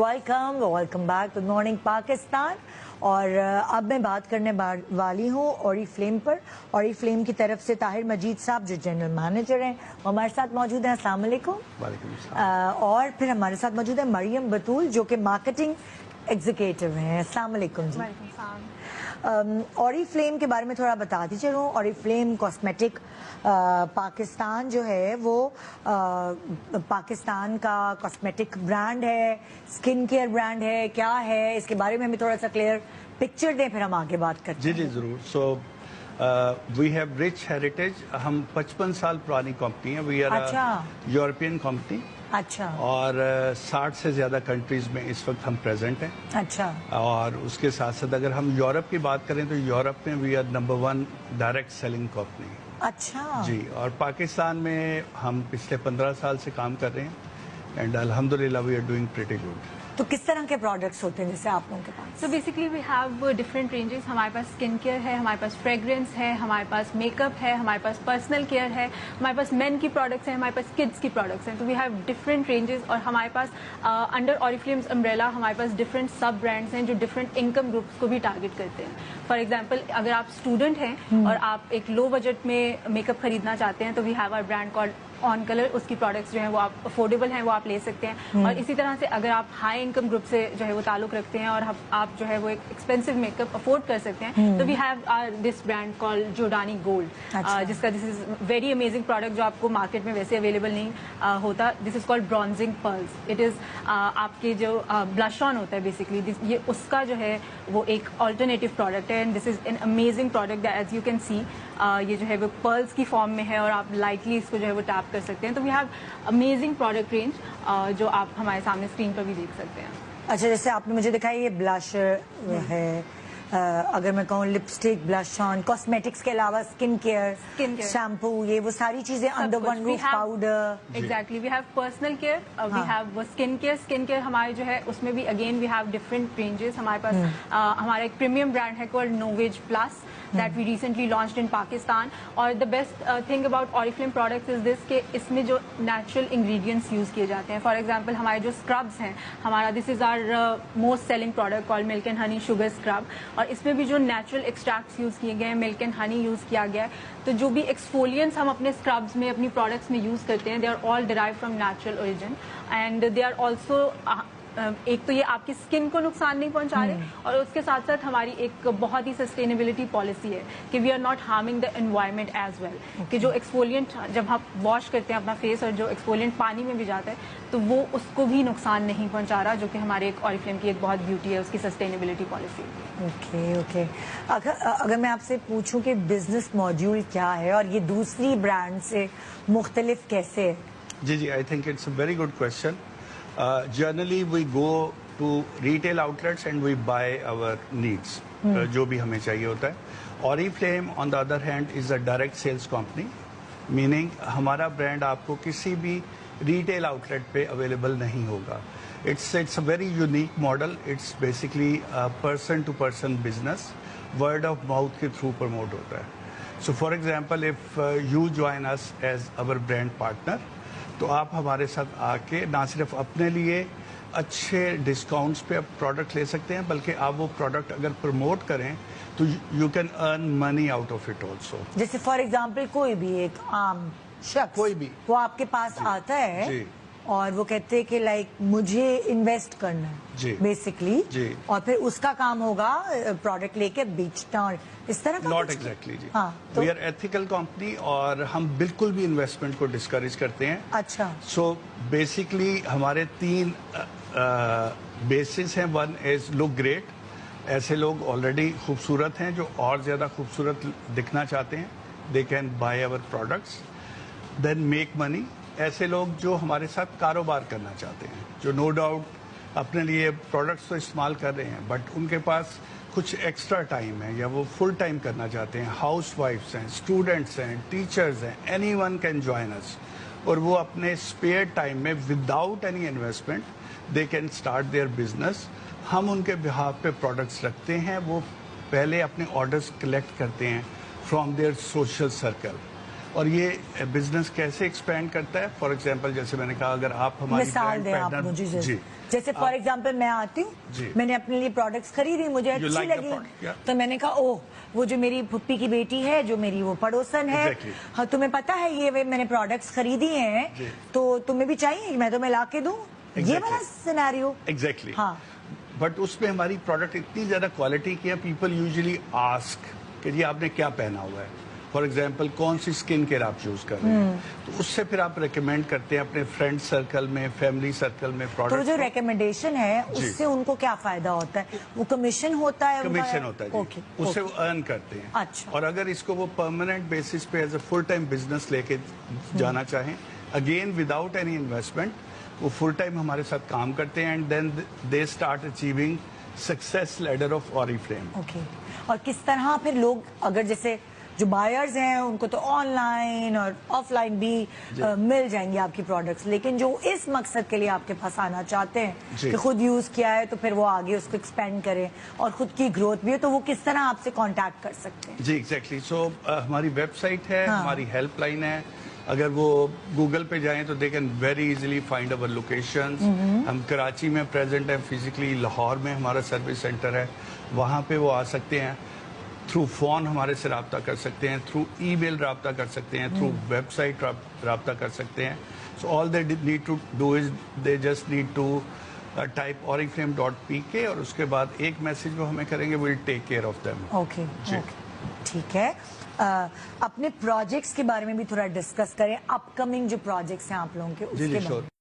Welcome back. Good morning Pakistan. और अब मैं बात करने वाली हूँ ऑरिफ्लेम पर। ऑरिफ्लेम की तरफ से ताहिर मजीद साहब जो जनरल मैनेजर हैं वो हमारे साथ मौजूद हैं। अस्सलाम वालेकुम। और फिर हमारे साथ मौजूद है मरियम बतूल जो कि मार्केटिंग एग्जीक्यूटिव हैं। अस्सलाम वालेकुम जी। ऑरिफ्लेम के बारे में थोड़ा बता दीजिए। ऑरिफ्लेम कॉस्मेटिक पाकिस्तान जो है वो पाकिस्तान का कॉस्मेटिक ब्रांड है, स्किन केयर ब्रांड है, क्या है, इसके बारे में हमें थोड़ा सा क्लियर पिक्चर दें, फिर हम आगे बात करते हैं। जी जरूर। So we have rich heritage. हम 55 साल पुरानी कंपनी है। We are European company. अच्छा। और 60 से ज्यादा कंट्रीज में इस वक्त हम प्रेजेंट हैं। अच्छा। और उसके साथ साथ अगर हम यूरोप की बात करें तो यूरोप में we are number 1 direct selling company. अच्छा जी। और पाकिस्तान में हम पिछले 15 साल से काम कर रहे हैं एंड अल्हम्दुलिल्लाह we are doing pretty good. तो किस तरह के प्रोडक्ट्स होते हैं जैसे आप लोगों के पास? So basically we have different ranges. हमारे पास स्किन केयर है, हमारे पास फ्रेग्रेंस है, हमारे पास मेकअप है, हमारे पास पर्सनल केयर है, हमारे पास मेन की प्रोडक्ट्स हैं, हमारे पास किड्स की प्रोडक्ट्स हैं। तो वी हैव डिफरेंट रेंजेस। और हमारे पास अंडर ऑरिफ्लेम्स अम्ब्रेला हमारे पास डिफरेंट सब ब्रांड्स हैं जो डिफरेंट इनकम ग्रुप्स को भी टारगेट करते हैं। फॉर एग्जाम्पल अगर आप स्टूडेंट हैं और आप एक लो बजट में मेकअप खरीदना चाहते हैं तो we have our brand called on colour. उसकी प्रोडक्ट्स जो हैं वो आप अफोर्डेबल हैं, वो आप ले सकते हैं। और इसी तरह से अगर आप हाई इनकम ग्रुप से जो है वो ताल्लुक रखते हैं और आप जो है वो एक एक्सपेंसिव मेकअप अफोर्ड कर सकते हैं तो we have this brand called Giordani Gold, जिसका this is very amazing product जो आपको मार्केट में वैसे अवेलेबल नहीं होता। This is called bronzing pearls. It is आपके जो ब्लश ऑन होता है बेसिकली, ये उसका जो है वो एक ऑल्टरनेटिव प्रोडक्ट है and this is an amazing product as you can see. ये जो है वो पर्ल्स की फॉर्म में है और आप लाइटली इसको जो है वो टैप कर सकते हैं। तो we have amazing product range जो आप हमारे सामने स्क्रीन पर भी देख सकते हैं। अच्छा, जैसे आपने मुझे दिखाया ये ब्लशर है, अगर मैं कहूँ लिपस्टिक, ब्लश ऑन, कॉस्मेटिक्स के अलावा स्किन केयर, शैम्पू, ये वो सारी चीजें under one roof, powder. Exactly. We have personal care, we have skin care. Skin care हमारे जो है उसमें भी again we have different ranges. हमारे पास हमारा एक प्रीमियम ब्रांड है called Novage plus that we recently launched in Pakistan. और the best thing about Oriflame products is this कि इसमें जो natural ingredients use किए जाते हैं। For example हमारे जो scrubs हैं, हमारा this is our most selling product called milk and honey sugar scrub। और इसमें भी जो natural extracts use किए गए हैं, milk and honey use किया गया है। तो जो भी exfoliants हम अपने scrubs में, अपनी products में use करते हैं, they are all derived from natural origin and they are also एक तो ये आपकी स्किन को नुकसान नहीं पहुंचा रहे और उसके साथ साथ हमारी एक बहुत ही सस्टेनेबिलिटी पॉलिसी है कि we are not harming the environment as well. कि जो एक्सफोलिएंट जब हम वॉश करते हैं अपना फेस और जो एक्सफोलिएंट पानी में भी जाता है तो वो उसको भी नुकसान नहीं पहुंचा रहा, जो कि हमारे एक ऑरिफ्लेम की एक बहुत ब्यूटी है उसकी सस्टेनेबिलिटी पॉलिसी। ओके। अगर मैं आपसे पूछूं कि बिजनेस मॉड्यूल क्या है और ये दूसरी ब्रांड से मुख्तलिफ कैसे है? जी, I think it's a very good question. Generally we go to retail outlets and we buy our needs, जो भी हमें चाहिए होता है। Oriflame on the other hand is a direct sales company, meaning हमारा ब्रांड आपको किसी भी retail outlet पे available नहीं होगा। It's a very unique model. It's basically a person to person business, word of mouth के through promote होता है। So for example if you join us as our brand partner तो आप हमारे साथ आके ना सिर्फ अपने लिए अच्छे डिस्काउंट्स पे प्रोडक्ट ले सकते हैं बल्कि आप वो प्रोडक्ट अगर प्रमोट करें तो you can earn money out of it also. जैसे फॉर एग्जांपल कोई भी एक आम शख्स कोई भी वो आपके पास आता है और वो कहते हैं कि लाइक मुझे इन्वेस्ट करना है बेसिकली, और फिर उसका काम होगा प्रोडक्ट लेके बेचना और इस तरह का। नॉट एग्जैक्टली जी। तो वी आर एथिकल कंपनी और हम बिल्कुल भी इन्वेस्टमेंट को डिस्करेज करते हैं। अच्छा। सो बेसिकली हमारे 3 बेसिस हैं। वन इज लुक ग्रेट, ऐसे लोग ऑलरेडी खूबसूरत हैं जो और ज्यादा खूबसूरत दिखना चाहते हैं, they can buy our products. Then make money, ऐसे लोग जो हमारे साथ कारोबार करना चाहते हैं, जो नो डाउट अपने लिए प्रोडक्ट्स तो इस्तेमाल कर रहे हैं बट उनके पास कुछ एक्स्ट्रा टाइम है या वो फुल टाइम करना चाहते हैं। हाउस वाइफ्स हैं, स्टूडेंट्स हैं, टीचर्स हैं, एनीवन कैन जॉइन अस। और वो अपने स्पेयर टाइम में without any investment they can start their business. हम उनके बिहाफ पे प्रोडक्ट्स रखते हैं, वो पहले अपने ऑर्डर्स कलेक्ट करते हैं फ्रॉम देयर सोशल सर्कल। اور یہ بزنس کیسے ایکسپینڈ کرتا ہے. فار ایگزامپل جیسے میں نے کہا اگر آپ ہماری مثال دیں آپ مجھے. جیسے فار ایگزامپل میں آتی ہوں, میں نے اپنے لیے پروڈکٹس خریدی, مجھے اچھی لگی, تو میں نے کہا اوہ وہ جو میری پھپھی کی بیٹی ہے, جو میری وہ پڑوسن ہے, ہاں تمہیں پتا ہے یہ میں نے پروڈکٹس خریدی ہیں تو تمہیں بھی چاہیے, میں تمہیں لا کے دوں, یہ والا سینیریو. ایگزیکٹلی. ہاں, بٹ اس میں ہماری پروڈکٹ اتنی زیادہ کوالٹی کی ہے, پیپل یوزلی آسک کہ جی آپ نے کیا پہنا ہوا ہے. فار ایگزامپل کون سی اسکن کیئر آپ یوز کر رہے ہیں, تو اس سے پھر آپ ریکمینڈ کرتے ہیں اپنے فرینڈ سرکل میں, فیملی سرکل میں پروڈکٹ. تو جو ریکمینڈیشن ہے اس سے ان کو کیا فائدہ ہوتا ہے؟ وہ کمیشن ہوتا ہے, کمیشن ہوتا ہے جی, اس سے وہ ارن کرتے ہیں. اچھا. اور اگر اس کو وہ پرماننٹ بیسس پہ as a full time business لے کے جانا چاہیں, اگین وداؤٹ اینی انویسٹمنٹ, وہ فل ٹائم ہمارے ساتھ کام کرتے ہیں, and then they start achieving success leader of Oriflame. Okay. اور کس طرح پھر لوگ, اگر جیسے جو بائرز ہیں ان کو تو آن لائن اور آف لائن بھی مل جائیں گے آپ کی پروڈکٹس, لیکن جو اس مقصد کے لیے آپ کے پاس آنا چاہتے ہیں کہ خود یوز کیا ہے تو پھر وہ آگے اس کو ایکسپینڈ کریں اور خود کی گروتھ بھی ہے, تو وہ کس طرح آپ سے کانٹیکٹ کر سکتے ہیں؟ جی ایگزیکٹلی. سو ہماری ویب سائٹ ہے, ہماری ہیلپ لائن ہے, اگر وہ گوگل پہ جائیں تو they can very easily find over locations. ہم کراچی میں پریزنٹ ہیں فزیکلی, لاہور میں ہمارا سروس سینٹر ہے, وہاں پہ وہ آ سکتے ہیں. تھرو فون ہمارے سے رابطہ کر سکتے ہیں, تھرو ای میل رابطہ کر سکتے ہیں, تھرو ویب سائٹ رابطہ کر سکتے ہیں. So all they need to do is they just need to type oriflame.pk, اور اس کے بعد ایک میسج وہ ہمیں کریں گے, we'll take care of them. Okay, ٹھیک ہے. اپنے پروجیکٹس کے بارے میں بھی تھوڑا ڈسکس کریں, اپ کمنگ جو پروجیکٹس ہیں آپ لوگوں کے, اس کے بارے میں.